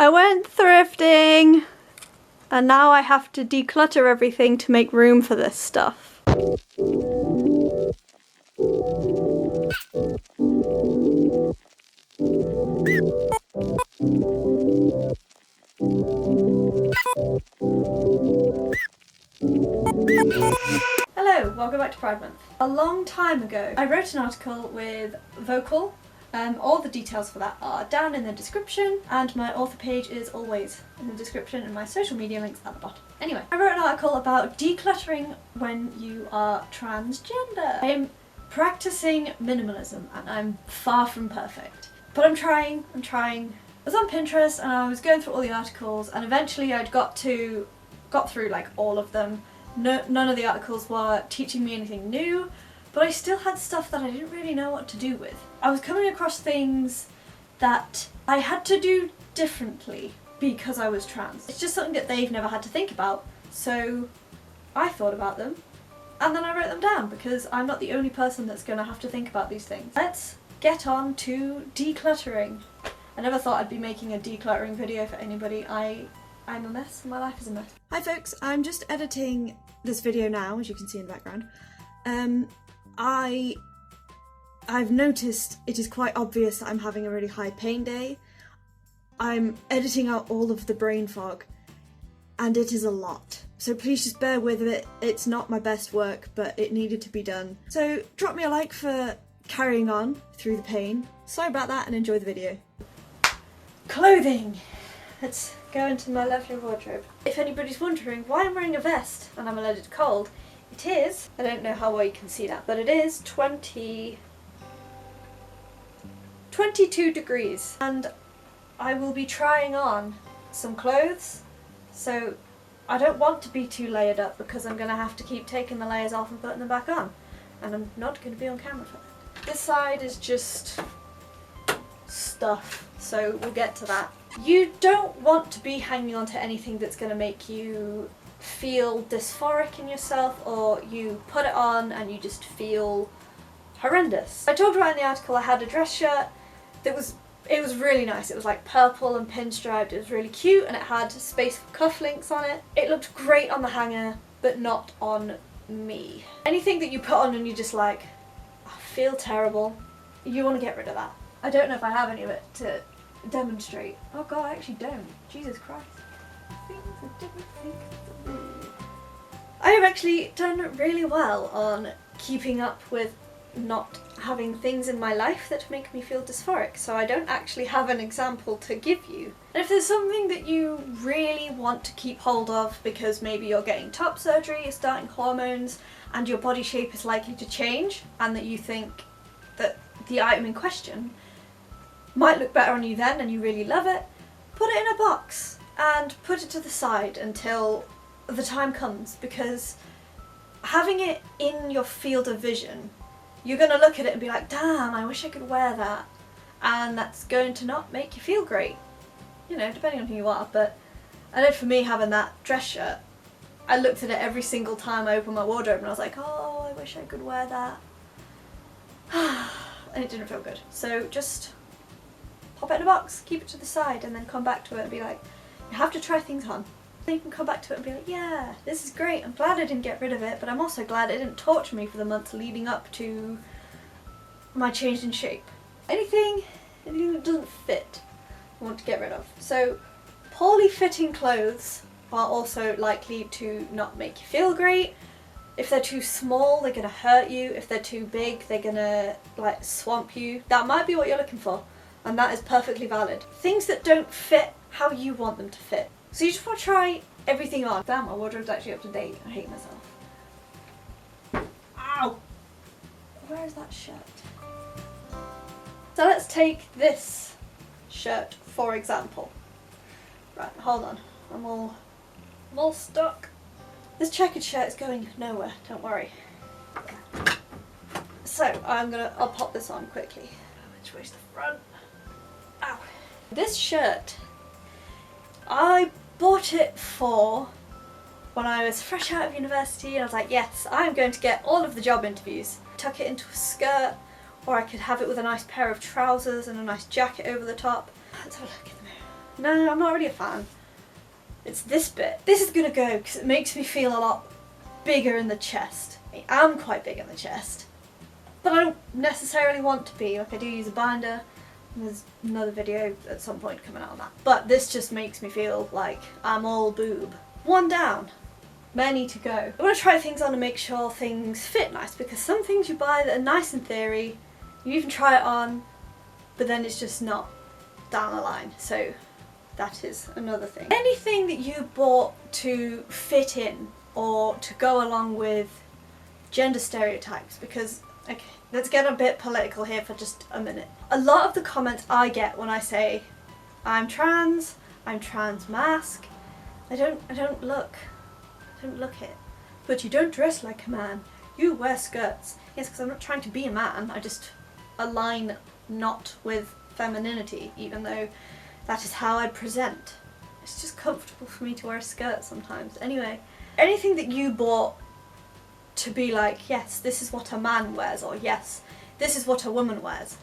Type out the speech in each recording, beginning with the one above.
I went thrifting and now I have to declutter everything to make room for this stuff. Hello, welcome back to Pride Month. A long time ago, I wrote an article with Vocal. All the details for that are down in the description, and my author page is always in the description, and my social media links at the bottom. Anyway, I wrote an article about decluttering when you are transgender. I'm practicing minimalism and I'm far from perfect. But I'm trying. I was on Pinterest and I was going through all the articles, and eventually I'd got through like all of them. None of the articles were teaching me anything new, but I still had stuff that I didn't really know what to do with. I was coming across things that I had to do differently because I was trans. It's just something that they've never had to think about, so I thought about them and then I wrote them down because I'm not the only person that's going to have to think about these things. Let's get on to decluttering. I never thought I'd be making a decluttering video for anybody. I'm a mess. My life is a mess. Hi folks, I'm just editing this video now, as you can see in the background. I've noticed it is quite obvious that I'm having a really high pain day. I'm editing out all of the brain fog, and it is a lot. So please just bear with it. It's not my best work, but it needed to be done. So drop me a like for carrying on through the pain. Sorry about that, and enjoy the video. Clothing. Let's go into my lovely wardrobe. If anybody's wondering why I'm wearing a vest and I'm allergic to cold, it is, I don't know how well you can see that, but it is 22 degrees. And I will be trying on some clothes, so I don't want to be too layered up because I'm going to have to keep taking the layers off and putting them back on. And I'm not going to be on camera for that. This side is just stuff, so we'll get to that. You don't want to be hanging on to anything that's going to make you feel dysphoric in yourself, or you put it on and you just feel horrendous. I told you in the article I had a dress shirt that was really nice. It was like purple and pinstriped. It was really cute and it had space for cufflinks on it. It looked great on the hanger, but not on me. Anything that you put on and you just like, I feel terrible, you want to get rid of that. I don't know if I have any of it to demonstrate. Oh god, I actually don't. Jesus Christ. I have actually done really well on keeping up with not having things in my life that make me feel dysphoric, so I don't actually have an example to give you. And if there's something that you really want to keep hold of because maybe you're getting top surgery, you're starting hormones, and your body shape is likely to change, and that you think that the item in question might look better on you then and you really love it, put it in a box and put it to the side until the time comes, because having it in your field of vision, you're going to look at it and be like, damn, I wish I could wear that, and that's going to not make you feel great, you know, depending on who you are. But I know for me, having that dress shirt, I looked at it every single time I opened my wardrobe and I was like, oh, I wish I could wear that. And it didn't feel good. So just pop it in a box, keep it to the side, and then come back to it and be like, you have to try things on. Then you can come back to it and be like, yeah, this is great, I'm glad I didn't get rid of it, but I'm also glad it didn't torture me for the months leading up to my change in shape. Anything that doesn't fit, I want to get rid of. So poorly fitting clothes are also likely to not make you feel great. If they're too small, they're going to hurt you. If they're too big, they're going to like swamp you. That might be what you're looking for, and that is perfectly valid. Things that don't fit how you want them to fit. So you just want to try everything on. Damn, my wardrobe's actually up to date. I hate myself. Ow! Where is that shirt? So let's take this shirt for example. Right, hold on. I'm all stuck. This checkered shirt is going nowhere, don't worry. So I'll pop this on quickly. Which way's the front? Ow. This shirt, I bought it for when I was fresh out of university, and I was like, yes, I'm going to get all of the job interviews. Tuck it into a skirt, or I could have it with a nice pair of trousers and a nice jacket over the top. Let's have a look in the mirror. No, I'm not really a fan. It's this bit. This is gonna go because it makes me feel a lot bigger in the chest. I am quite big in the chest, but I don't necessarily want to be. Like, I do use a binder. There's another video at some point coming out on that. But this just makes me feel like I'm all boob. One down. Many to go. I want to try things on and make sure things fit nice, because some things you buy that are nice in theory, you even try it on, but then it's just not down the line. So that is another thing. Anything that you bought to fit in or to go along with gender stereotypes, because, okay, let's get a bit political here for just a minute. A lot of the comments I get when I say I'm trans mask, I don't look it. But you don't dress like a man, you wear skirts. Yes, because I'm not trying to be a man, I just align not with femininity, even though that is how I present. It's just comfortable for me to wear a skirt sometimes. Anyway, anything that you bought to be like, yes, this is what a man wears, or yes, this is what a woman wears,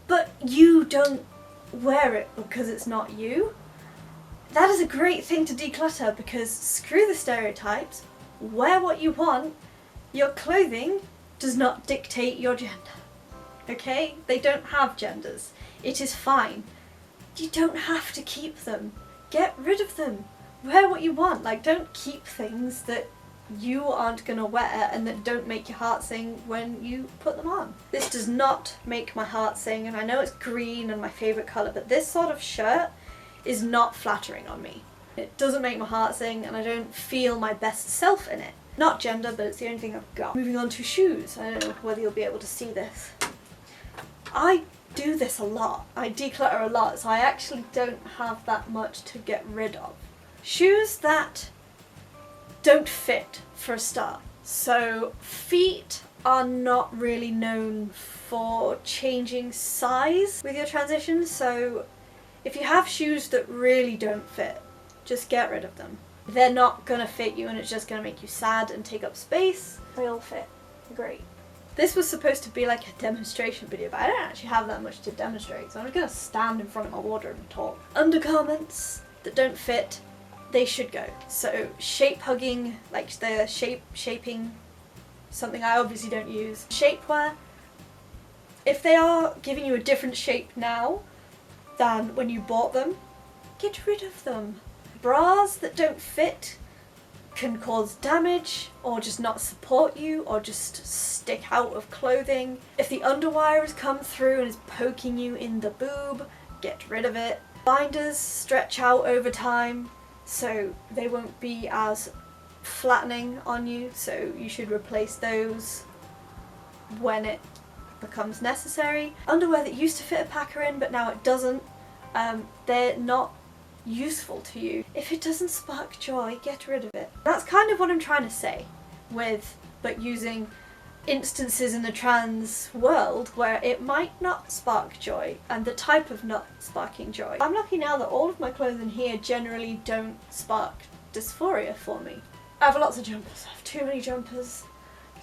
but you don't wear it because it's not you, that is a great thing to declutter, because screw the stereotypes, wear what you want, your clothing does not dictate your gender, okay? They don't have genders, it is fine. You don't have to keep them, get rid of them, wear what you want. Like, don't keep things that you aren't gonna wear and that don't make your heart sing when you put them on. This does not make my heart sing, and I know it's green and my favourite colour, but this sort of shirt is not flattering on me. It doesn't make my heart sing, and I don't feel my best self in it. Not gender, but it's the only thing I've got. Moving on to shoes. I don't know whether you'll be able to see this. I do this a lot. I declutter a lot, so I actually don't have that much to get rid of. Shoes that don't fit, for a start. So feet are not really known for changing size with your transitions, so if you have shoes that really don't fit, just get rid of them. They're not gonna fit you and it's just gonna make you sad and take up space. They all fit. Great. This was supposed to be like a demonstration video, but I don't actually have that much to demonstrate, so I'm gonna stand in front of my wardrobe and talk. Undergarments that don't fit, they should go. So shape hugging, like the shaping, something I obviously don't use. Shapewear, if they are giving you a different shape now than when you bought them, get rid of them. Bras that don't fit can cause damage or just not support you or just stick out of clothing. If the underwire has come through and is poking you in the boob, get rid of it. Binders stretch out over time, so they won't be as flattening on you, so you should replace those when it becomes necessary. Underwear that used to fit a packer in but now it doesn't, they're not useful to you. If it doesn't spark joy, get rid of it. That's kind of what I'm trying to say with, but using instances in the trans world where it might not spark joy and the type of not sparking joy. I'm lucky now that all of my clothing here generally don't spark dysphoria for me. I have lots of jumpers. I have too many jumpers.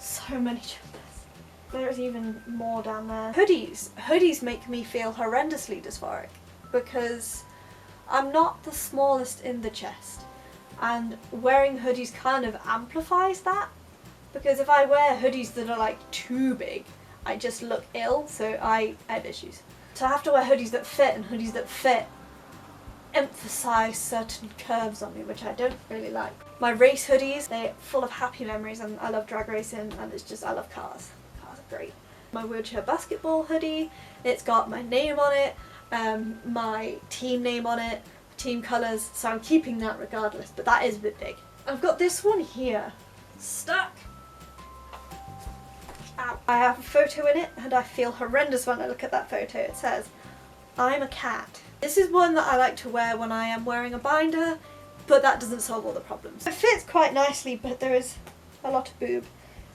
So many jumpers. There's even more down there. Hoodies. Hoodies make me feel horrendously dysphoric because I'm not the smallest in the chest, and wearing hoodies kind of amplifies that, because if I wear hoodies that are like too big, I just look ill, so I have issues. So I have to wear hoodies that fit, and hoodies that fit emphasise certain curves on me, which I don't really like. My race hoodies, they're full of happy memories, and I love drag racing, and it's just, I love cars. Cars are great. My wheelchair basketball hoodie, it's got my name on it, my team name on it, team colours, so I'm keeping that regardless, but that is a bit big. I've got this one here, stuck. Ow. I have a photo in it and I feel horrendous when I look at that photo. It says, I'm a cat. This is one that I like to wear when I am wearing a binder, but that doesn't solve all the problems. It fits quite nicely, but there is a lot of boob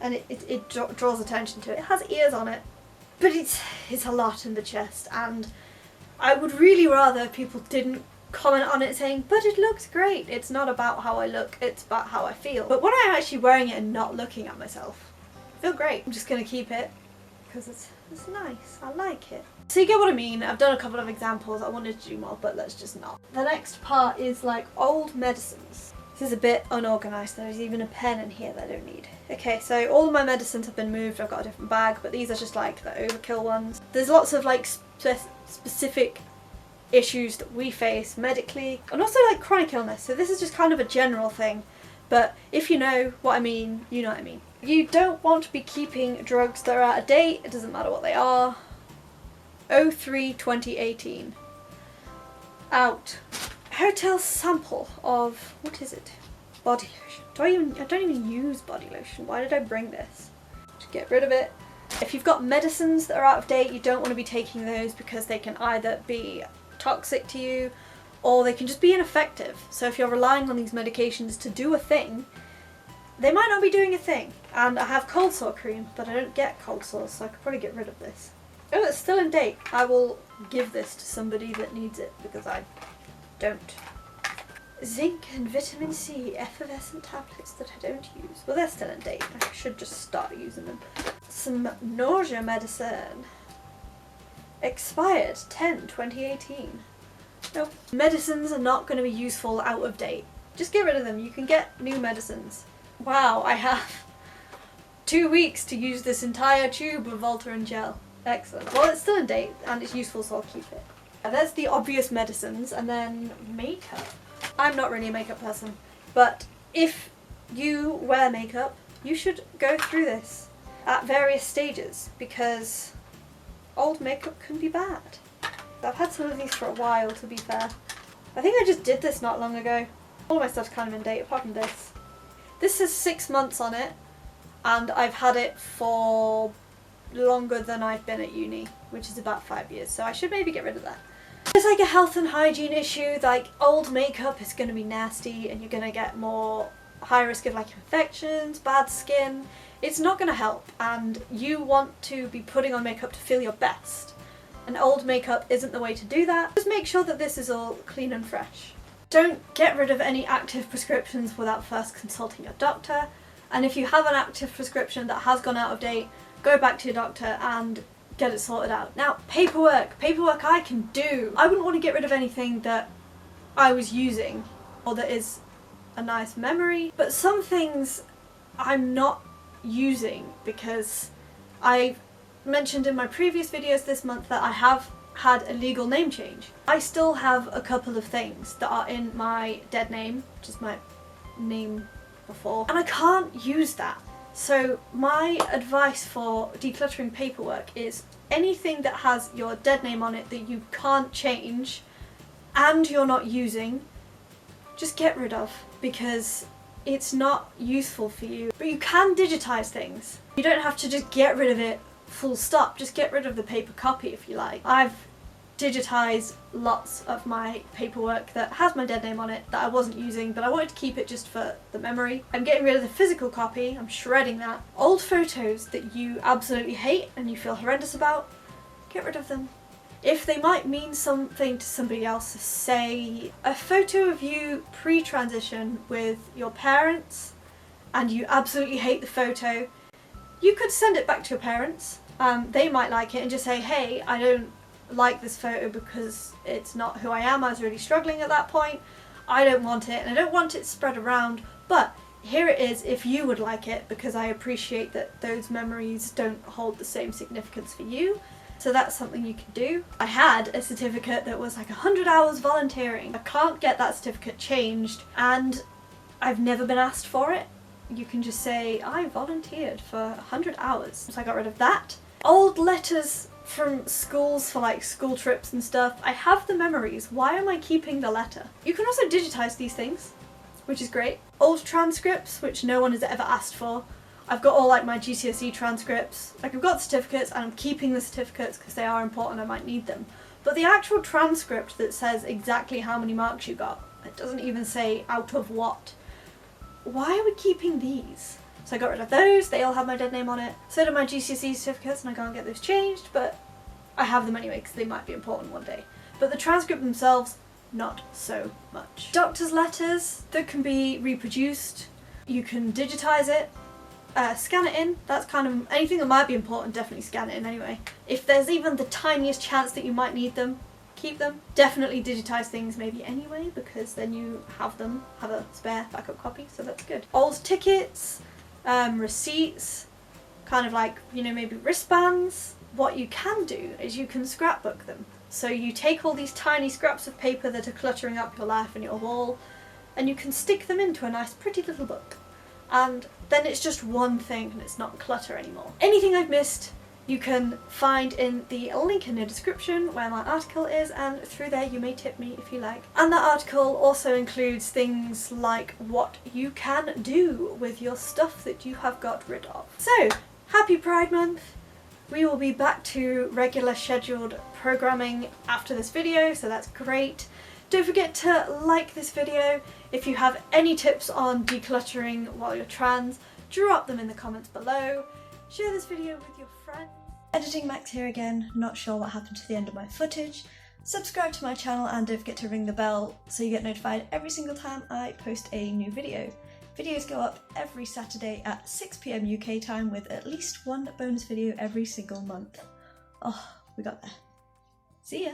and it draws attention to it. It has ears on it, but it's a lot in the chest, and I would really rather people didn't comment on it saying, but it looks great. It's not about how I look, it's about how I feel. But when I'm actually wearing it and not looking at myself, I feel great. I'm just gonna keep it because it's It's nice. I like it. So you get what I mean. I've done a couple of examples. I wanted to do more, but let's just not. The next part is like old medicines. This is a bit unorganised. There's even a pen in here that I don't need. Okay, so all of my medicines have been moved. I've got a different bag, but these are just like the overkill ones. There's lots of like specific issues that we face medically, and also like chronic illness. So this is just kind of a general thing, but if you know what I mean, you know what I mean. You don't want to be keeping drugs that are out of date. It doesn't matter what they are. 03/2018. Out. Hotel sample of, what is it? Body lotion. I don't even use body lotion. Why did I bring this? To get rid of it. If you've got medicines that are out of date, you don't want to be taking those because they can either be toxic to you or they can just be ineffective. So if you're relying on these medications to do a thing, they might not be doing a thing. And I have cold sore cream, but I don't get cold sores, so I could probably get rid of this. Oh, it's still in date. I will give this to somebody that needs it because I don't. Zinc and vitamin C effervescent tablets that I don't use. Well, they're still in date. I should just start using them. Some nausea medicine. Expired 10/2018. Nope. Medicines are not going to be useful out of date. Just get rid of them. You can get new medicines. Wow, I have 2 weeks to use this entire tube of Voltaren gel. Excellent. Well, it's still in date and it's useful, so I'll keep it. And there's the obvious medicines, and then makeup. I'm not really a makeup person, but if you wear makeup, you should go through this at various stages because old makeup can be bad. I've had some of these for a while, to be fair. I think I just did this not long ago. All of my stuff's kind of in date, apart from this. This says 6 months on it, and I've had it for longer than I've been at uni, which is about 5 years, so I should maybe get rid of that. It's like a health and hygiene issue. Like, old makeup is going to be nasty and you're going to get more high risk of like infections, bad skin. It's not going to help, and you want to be putting on makeup to feel your best, and old makeup isn't the way to do that. Just make sure that this is all clean and fresh. Don't get rid of any active prescriptions without first consulting your doctor, and if you have an active prescription that has gone out of date, go back to your doctor and get it sorted out. Now, paperwork I can do. I wouldn't want to get rid of anything that I was using or that is a nice memory, but some things I'm not using because I've mentioned in my previous videos this month that I have had a legal name change. I still have a couple of things that are in my dead name, which is my name before, and I can't use that. So my advice for decluttering paperwork is anything that has your dead name on it that you can't change and you're not using, just get rid of, because it's not useful for you. But you can digitize things. You don't have to just get rid of it full stop, just get rid of the paper copy if you like. I've digitized lots of my paperwork that has my dead name on it that I wasn't using, but I wanted to keep it just for the memory. I'm getting rid of the physical copy, I'm shredding that. Old photos that you absolutely hate and you feel horrendous about, get rid of them. If they might mean something to somebody else, say a photo of you pre-transition with your parents and you absolutely hate the photo, you could send it back to your parents. They might like it and just say, hey, I don't like this photo because it's not who I am, I was really struggling at that point, I don't want it and I don't want it spread around, but here it is if you would like it, because I appreciate that those memories don't hold the same significance for you. So that's something you can do. I had a certificate that was like 100 hours volunteering. I can't get that certificate changed and I've never been asked for it. You can just say, I volunteered for 100 hours. So I got rid of that. Old letters from schools for like school trips and stuff. I have the memories. Why am I keeping the letter? You can also digitize these things, which is great. Old transcripts, which no one has ever asked for. I've got all like my GCSE transcripts. Like, I've got certificates and I'm keeping the certificates because they are important, I might need them. But the actual transcript that says exactly how many marks you got, it doesn't even say out of what. Why are we keeping these? So I got rid of those, they all have my dead name on it. So do my GCSE certificates and I can't get those changed, but I have them anyway because they might be important one day. But the transcript themselves, not so much. Doctor's letters that can be reproduced, you can digitize it. scan it in. That's kind of anything that might be important, definitely scan it in anyway. If there's even the tiniest chance that you might need them, keep them. Definitely digitize things maybe anyway, because then you have a spare backup copy, so that's good. Old tickets, receipts, kind of like, you know, maybe wristbands. What you can do is you can scrapbook them. So you take all these tiny scraps of paper that are cluttering up your life and your wall, and you can stick them into a nice pretty little book. And then it's just one thing and it's not clutter anymore. Anything I've missed, you can find in the link in the description where my article is, and through there you may tip me if you like. And that article also includes things like what you can do with your stuff that you have got rid of. So, happy Pride Month! We will be back to regular scheduled programming after this video, so that's great. Don't forget to like this video. If you have any tips on decluttering while you're trans, drop them in the comments below. Share this video with your friends. Editing Max here again, not sure what happened to the end of my footage. Subscribe to my channel and don't forget to ring the bell so you get notified every single time I post a new video. Videos go up every Saturday at 6 PM UK time with at least one bonus video every single month. Oh, we got there. See ya!